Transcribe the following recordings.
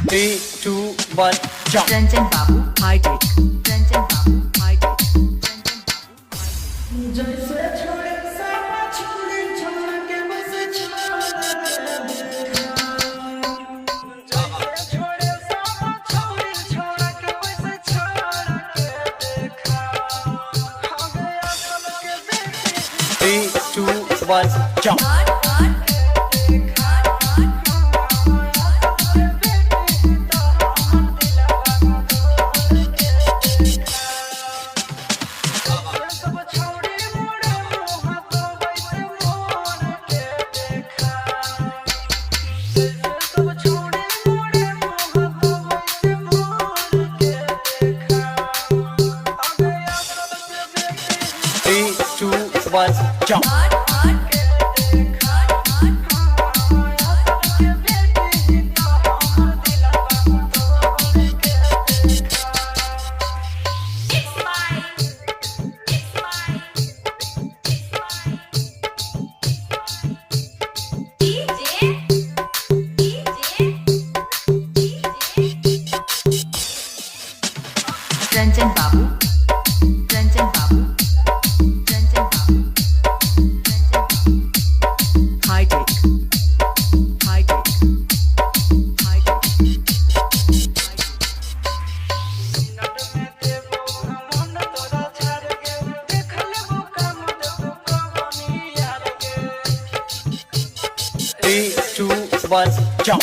Three, two, one, jump. Ranjan बाबू hi tech, Ranjan बाबू hi tech, Ranjan बाबू जैसे छोड़े सारा छोड़े छोड़ के बस छोड़ जैसे छोड़े सारा छोड़े छोड़ के बस छोड़ के देखा हो गया कल के बेटे 3, 2, 1, jump. Three, two, one, jump. Ranjan बाबू, रंजन बाबू, रंजन बाबू, hitech, hitech, hitech, Three, two, one, jump.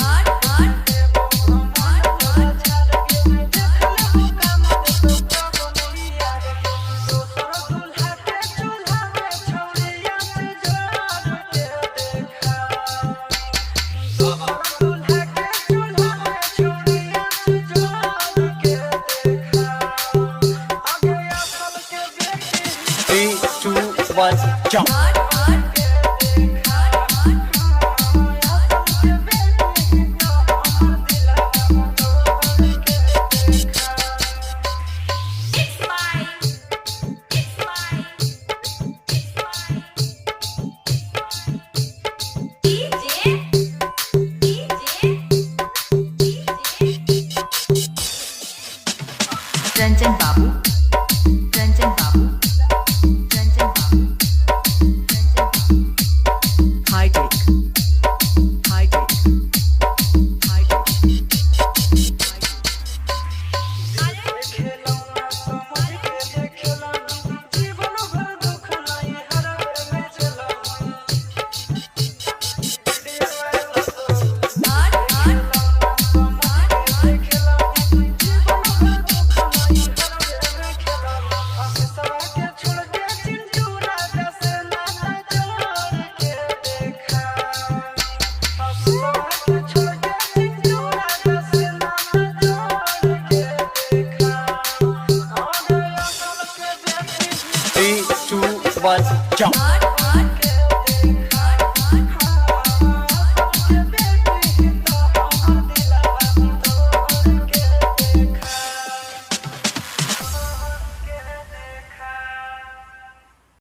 Three, two, one, jump. Ranjan बाबू, रंजन बाबू, रंजन बाबू, रंजन बाबू, hitech, hitech, hitech, Three, two, one, jump.